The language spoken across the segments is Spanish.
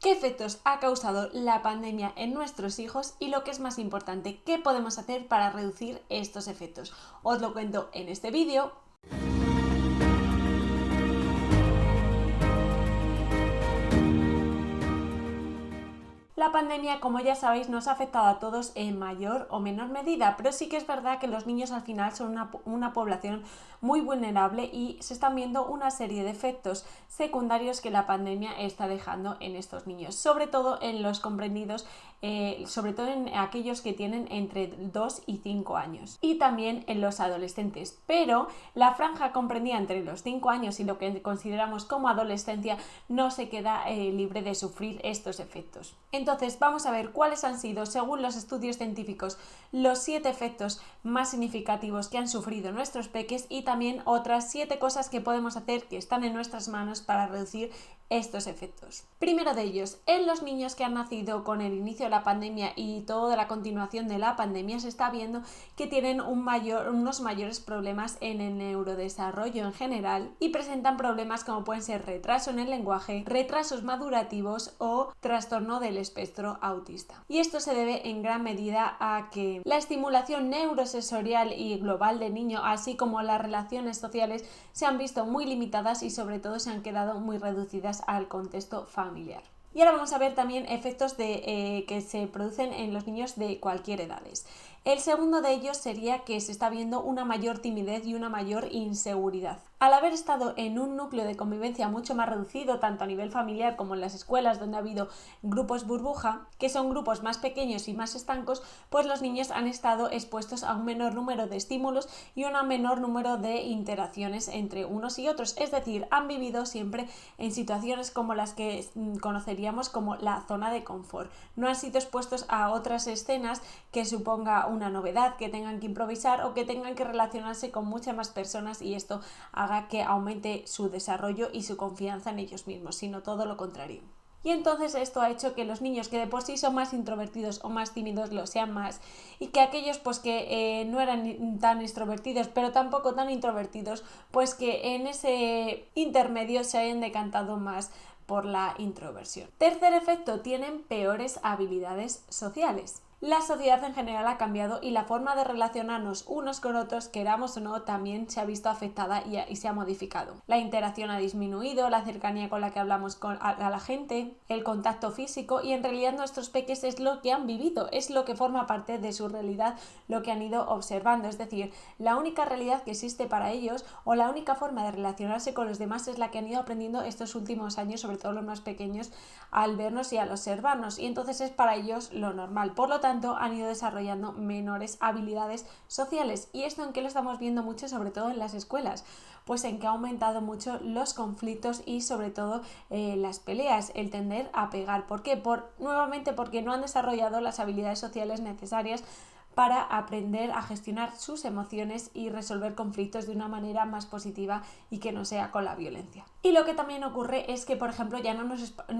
qué efectos ha causado la pandemia en nuestros hijos y, lo que es más importante, qué podemos hacer para reducir estos efectos. Os lo cuento en este vídeo. La pandemia, como ya sabéis, nos ha afectado a todos en mayor o menor medida, pero sí que es verdad que los niños al final son una población muy vulnerable y se están viendo una serie de efectos secundarios que la pandemia está dejando en estos niños, sobre todo en los comprendidos, sobre todo en aquellos que tienen entre 2 y 5 años y también en los adolescentes, pero la franja comprendida entre los 5 años y lo que consideramos como adolescencia no se queda libre de sufrir estos efectos. Entonces vamos a ver cuáles han sido, según los estudios científicos, los 7 efectos más significativos que han sufrido nuestros peques y también otras 7 cosas que podemos hacer que están en nuestras manos para reducir estos efectos. Primero de ellos, en los niños que han nacido con el inicio de la pandemia y toda la continuación de la pandemia, se está viendo que tienen unos mayores problemas en el neurodesarrollo en general y presentan problemas como pueden ser retraso en el lenguaje, retrasos madurativos o trastorno del espectro autista. Y esto se debe en gran medida a que la estimulación neurosensorial y global del niño, así como las relaciones sociales, se han visto muy limitadas y sobre todo se han quedado muy reducidas al contexto familiar. Y ahora vamos a ver también efectos que se producen en los niños de cualquier edad. El segundo de ellos sería que se está viendo una mayor timidez y una mayor inseguridad. Al haber estado en un núcleo de convivencia mucho más reducido, tanto a nivel familiar como en las escuelas, donde ha habido grupos burbuja, que son grupos más pequeños y más estancos, pues los niños han estado expuestos a un menor número de estímulos y un menor número de interacciones entre unos y otros. Es decir, han vivido siempre en situaciones como las que conoceríamos como la zona de confort. No han sido expuestos a otras escenas que suponga una novedad, que tengan que improvisar o que tengan que relacionarse con muchas más personas y esto haga que aumente su desarrollo y su confianza en ellos mismos, sino todo lo contrario. Y entonces esto ha hecho que los niños que de por sí son más introvertidos o más tímidos lo sean más, y que aquellos pues que no eran tan extrovertidos pero tampoco tan introvertidos, pues que en ese intermedio se hayan decantado más por la introversión. Tercer efecto, tienen peores habilidades sociales. La sociedad en general ha cambiado y la forma de relacionarnos unos con otros, queramos o no, también se ha visto afectada y se ha modificado. La interacción ha disminuido, la cercanía con la que hablamos a la gente, el contacto físico, y en realidad nuestros peques es lo que han vivido, es lo que forma parte de su realidad, lo que han ido observando. Es decir, la única realidad que existe para ellos o la única forma de relacionarse con los demás es la que han ido aprendiendo estos últimos años, sobre todo los más pequeños, al vernos y al observarnos, y entonces es para ellos lo normal. Por lo tanto, han ido desarrollando menores habilidades sociales. ¿Y esto en qué lo estamos viendo mucho? Sobre todo en las escuelas, pues en que ha aumentado mucho los conflictos y sobre todo las peleas, el tender a pegar. ¿Por qué? Nuevamente porque no han desarrollado las habilidades sociales necesarias para aprender a gestionar sus emociones y resolver conflictos de una manera más positiva y que no sea con la violencia. Y lo que también ocurre es que, por ejemplo, ya no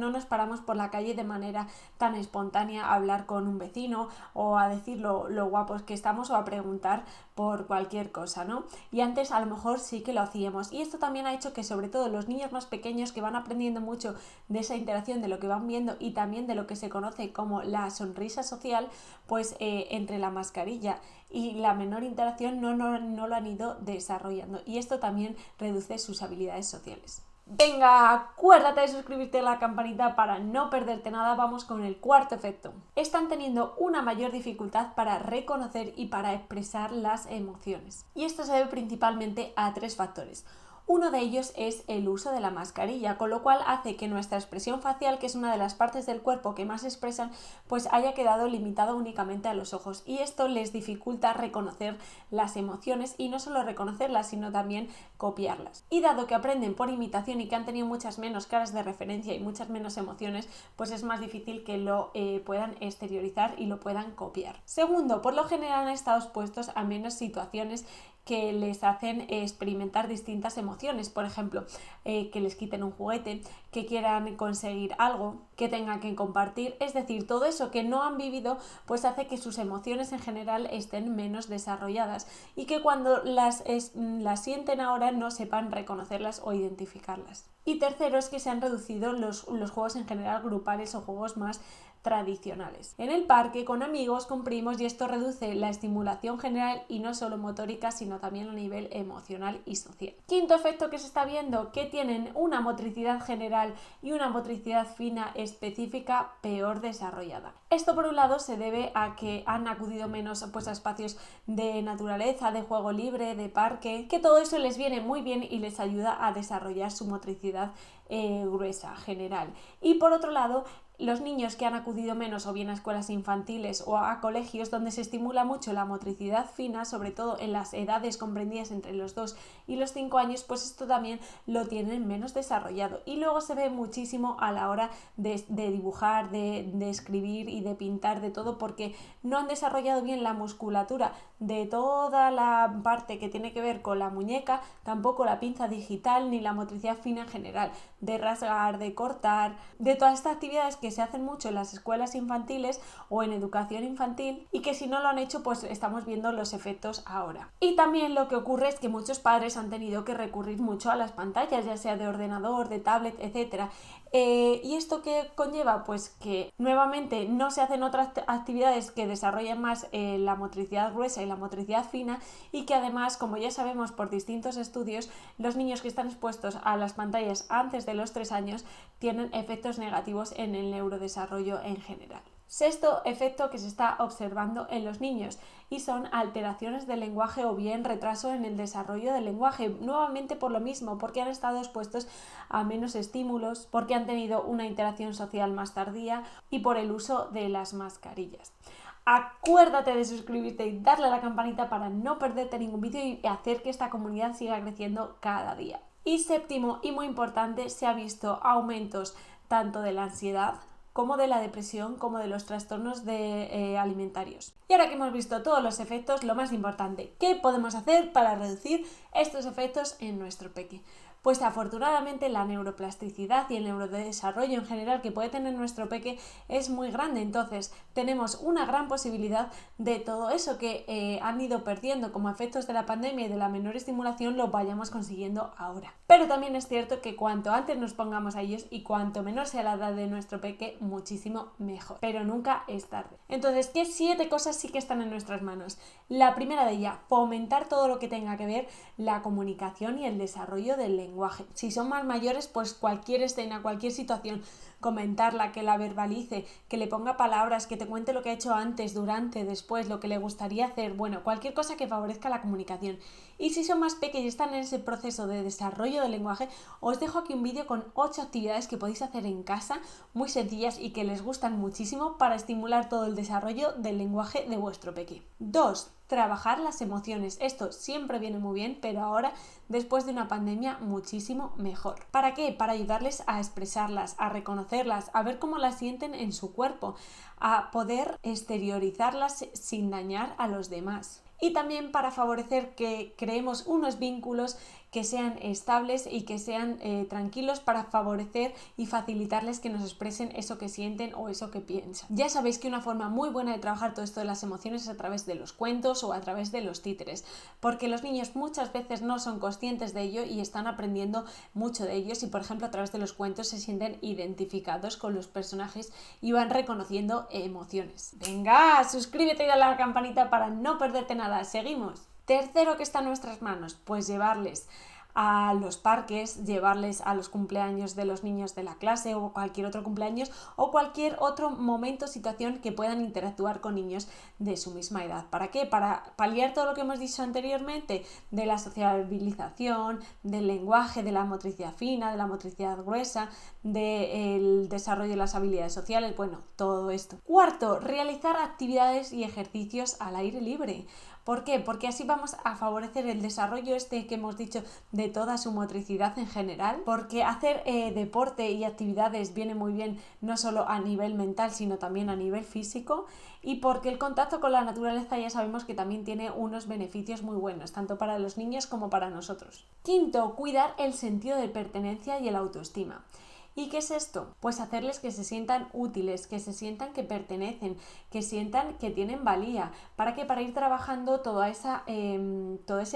nos paramos por la calle de manera tan espontánea a hablar con un vecino o a decir lo guapos que estamos o a preguntar por cualquier cosa, ¿no? Y antes a lo mejor sí que lo hacíamos. Y esto también ha hecho que sobre todo los niños más pequeños, que van aprendiendo mucho de esa interacción, de lo que van viendo y también de lo que se conoce como la sonrisa social, pues entre la mascarilla y la menor interacción no lo han ido desarrollando, y esto también reduce sus habilidades sociales. Venga, acuérdate de suscribirte a la campanita para no perderte nada. Vamos con el cuarto efecto. Están teniendo una mayor dificultad para reconocer y para expresar las emociones. Y esto se debe principalmente a 3 factores. Uno de ellos es el uso de la mascarilla, con lo cual hace que nuestra expresión facial, que es una de las partes del cuerpo que más expresan, pues haya quedado limitada únicamente a los ojos, y esto les dificulta reconocer las emociones, y no solo reconocerlas, sino también copiarlas. Y dado que aprenden por imitación y que han tenido muchas menos caras de referencia y muchas menos emociones, pues es más difícil que lo puedan exteriorizar y lo puedan copiar. Segundo, por lo general han estado expuestos a menos situaciones que les hacen experimentar distintas emociones, por ejemplo, que les quiten un juguete, que quieran conseguir algo, que tengan que compartir, es decir, todo eso que no han vivido pues hace que sus emociones en general estén menos desarrolladas y que cuando las sienten ahora no sepan reconocerlas o identificarlas. Y tercero es que se han reducido los juegos en general grupales o juegos más tradicionales. En el parque, con amigos, con primos, y esto reduce la estimulación general y no solo motórica, sino también a nivel emocional y social. Quinto efecto que se está viendo, que tienen una motricidad general y una motricidad fina específica peor desarrollada. Esto por un lado se debe a que han acudido menos pues, a espacios de naturaleza, de juego libre, de parque, que todo eso les viene muy bien y les ayuda a desarrollar su motricidad gruesa general. Y por otro lado, los niños que han acudido menos o bien a escuelas infantiles o a colegios donde se estimula mucho la motricidad fina, sobre todo en las edades comprendidas entre los 2 y los 5 años, pues esto también lo tienen menos desarrollado. Y luego se ve muchísimo a la hora de dibujar, de escribir y de pintar, de todo, porque no han desarrollado bien la musculatura de toda la parte que tiene que ver con la muñeca, tampoco la pinza digital ni la motricidad fina en general, de rasgar, de cortar, de todas estas actividades que se hacen mucho en las escuelas infantiles o en educación infantil y que si no lo han hecho pues estamos viendo los efectos ahora. Y también lo que ocurre es que muchos padres han tenido que recurrir mucho a las pantallas, ya sea de ordenador, de tablet, etcétera. ¿Y esto qué conlleva? Pues que nuevamente no se hacen otras actividades que desarrollen más la motricidad gruesa y la motricidad fina, y que además, como ya sabemos por distintos estudios, los niños que están expuestos a las pantallas antes de los 3 años tienen efectos negativos en el neurodesarrollo en general. Sexto efecto que se está observando en los niños, y son alteraciones del lenguaje o bien retraso en el desarrollo del lenguaje, nuevamente por lo mismo, porque han estado expuestos a menos estímulos, porque han tenido una interacción social más tardía y por el uso de las mascarillas. Acuérdate de suscribirte y darle a la campanita para no perderte ningún vídeo y hacer que esta comunidad siga creciendo cada día. Y séptimo y muy importante, se ha visto aumentos tanto de la ansiedad como de la depresión, como de los trastornos alimentarios. Y ahora que hemos visto todos los efectos, lo más importante, ¿qué podemos hacer para reducir estos efectos en nuestro peque? Pues afortunadamente la neuroplasticidad y el neurodesarrollo en general que puede tener nuestro peque es muy grande, entonces tenemos una gran posibilidad de todo eso que han ido perdiendo como efectos de la pandemia y de la menor estimulación lo vayamos consiguiendo ahora. Pero también es cierto que cuanto antes nos pongamos a ellos y cuanto menor sea la edad de nuestro peque, muchísimo mejor, pero nunca es tarde. Entonces, ¿qué 7 cosas sí que están en nuestras manos? La primera de ellas, fomentar todo lo que tenga que ver la comunicación y el desarrollo del lenguaje. Si son más mayores, pues cualquier escena, cualquier situación, comentarla, que la verbalice, que le ponga palabras, que te cuente lo que ha hecho antes, durante, después, lo que le gustaría hacer, bueno, cualquier cosa que favorezca la comunicación. Y si son más pequeños y están en ese proceso de desarrollo del lenguaje, os dejo aquí un vídeo con 8 actividades que podéis hacer en casa, muy sencillas y que les gustan muchísimo para estimular todo el desarrollo del lenguaje de vuestro peque. 2. Trabajar las emociones. Esto siempre viene muy bien, pero ahora, después de una pandemia, muchísimo mejor. ¿Para qué? Para ayudarles a expresarlas, a reconocerlas, a ver cómo las sienten en su cuerpo, a poder exteriorizarlas sin dañar a los demás. Y también para favorecer que creemos unos vínculos que sean estables y que sean tranquilos, para favorecer y facilitarles que nos expresen eso que sienten o eso que piensan. Ya sabéis que una forma muy buena de trabajar todo esto de las emociones es a través de los cuentos o a través de los títeres, porque los niños muchas veces no son conscientes de ello y están aprendiendo mucho de ellos, y por ejemplo a través de los cuentos se sienten identificados con los personajes y van reconociendo emociones. Venga, suscríbete y dale a la campanita para no perderte nada. Seguimos. Tercero que está en nuestras manos, pues llevarles a los parques, llevarles a los cumpleaños de los niños de la clase o cualquier otro cumpleaños o cualquier otro momento, situación que puedan interactuar con niños de su misma edad. ¿Para qué? Para paliar todo lo que hemos dicho anteriormente de la sociabilización, del lenguaje, de la motricidad fina, de la motricidad gruesa, del desarrollo de las habilidades sociales, bueno, todo esto. Cuarto, realizar actividades y ejercicios al aire libre. ¿Por qué? Porque así vamos a favorecer el desarrollo que hemos dicho de toda su motricidad en general, porque hacer deporte y actividades viene muy bien no solo a nivel mental sino también a nivel físico, y porque el contacto con la naturaleza ya sabemos que también tiene unos beneficios muy buenos, tanto para los niños como para nosotros. Quinto, cuidar el sentido de pertenencia y el autoestima. ¿Y qué es esto? Pues hacerles que se sientan útiles, que se sientan que pertenecen, que sientan que tienen valía, para ir trabajando toda esa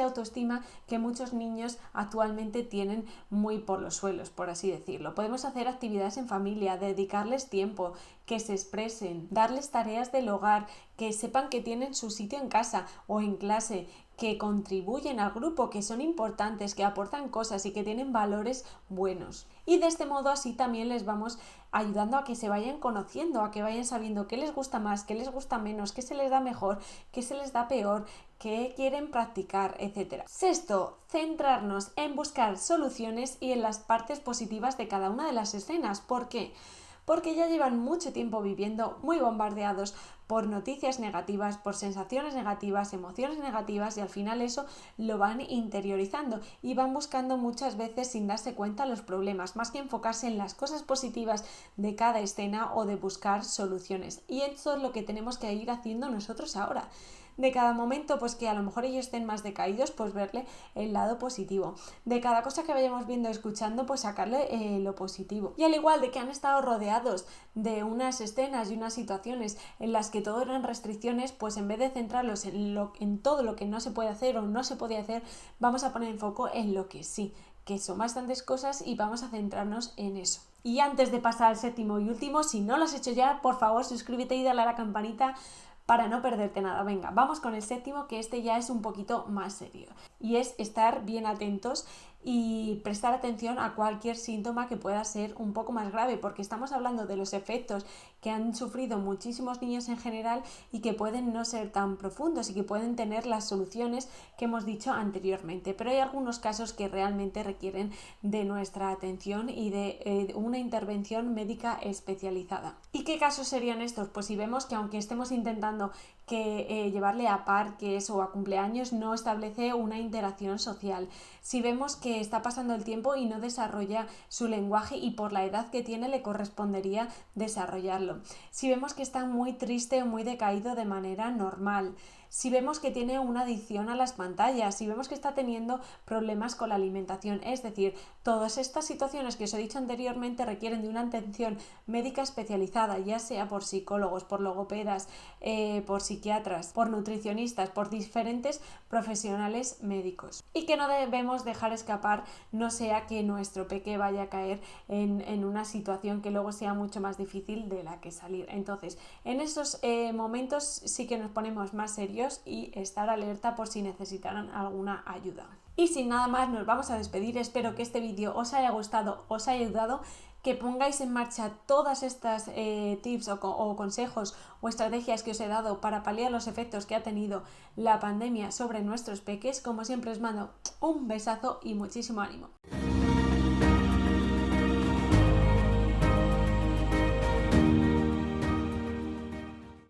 autoestima que muchos niños actualmente tienen muy por los suelos, por así decirlo. Podemos hacer actividades en familia, dedicarles tiempo, que se expresen, darles tareas del hogar, que sepan que tienen su sitio en casa o en clase, que contribuyen al grupo, que son importantes, que aportan cosas y que tienen valores buenos. Y de este modo así también les vamos ayudando a que se vayan conociendo, a que vayan sabiendo qué les gusta más, qué les gusta menos, qué se les da mejor, qué se les da peor, qué quieren practicar, etc. Sexto, centrarnos en buscar soluciones y en las partes positivas de cada una de las escenas. ¿Por qué? Porque ya llevan mucho tiempo viviendo muy bombardeados por noticias negativas, por sensaciones negativas, emociones negativas, y al final eso lo van interiorizando y van buscando muchas veces sin darse cuenta los problemas, más que enfocarse en las cosas positivas de cada escena o de buscar soluciones. Y esto es lo que tenemos que ir haciendo nosotros ahora. De cada momento, pues que a lo mejor ellos estén más decaídos, pues verle el lado positivo. De cada cosa que vayamos viendo y escuchando, pues sacarle lo positivo. Y al igual de que han estado rodeados de unas escenas y unas situaciones en las que todo eran restricciones, pues en vez de centrarlos en todo lo que no se puede hacer o no se podía hacer, vamos a poner el foco en lo que sí, que son bastantes cosas, y vamos a centrarnos en eso. Y antes de pasar al séptimo y último, si no lo has hecho ya, por favor suscríbete y dale a la campanita para no perderte nada. Venga, vamos con el séptimo, que este ya es un poquito más serio, y es estar bien atentos y prestar atención a cualquier síntoma que pueda ser un poco más grave, porque estamos hablando de los efectos que han sufrido muchísimos niños en general y que pueden no ser tan profundos y que pueden tener las soluciones que hemos dicho anteriormente, pero hay algunos casos que realmente requieren de nuestra atención y de una intervención médica especializada. ¿Y qué casos serían estos? Pues si vemos que aunque estemos intentando que llevarle a parques o a cumpleaños no establece una interacción social, si vemos que está pasando el tiempo y no desarrolla su lenguaje y por la edad que tiene le correspondería desarrollarlo, si vemos que está muy triste o muy decaído de manera normal, si vemos que tiene una adicción a las pantallas, si vemos que está teniendo problemas con la alimentación. Es decir, todas estas situaciones que os he dicho anteriormente requieren de una atención médica especializada, ya sea por psicólogos, por logopedas, por psiquiatras, por nutricionistas, por diferentes profesionales médicos, y que no debemos dejar escapar, no sea que nuestro peque vaya a caer en una situación que luego sea mucho más difícil de la que salir. Entonces, en esos momentos sí que nos ponemos más serios y estar alerta por si necesitaran alguna ayuda. Y sin nada más, nos vamos a despedir. Espero que este vídeo os haya gustado, os haya ayudado, que pongáis en marcha todas estas tips o consejos o estrategias que os he dado para paliar los efectos que ha tenido la pandemia sobre nuestros peques. Como siempre, os mando un besazo y muchísimo ánimo.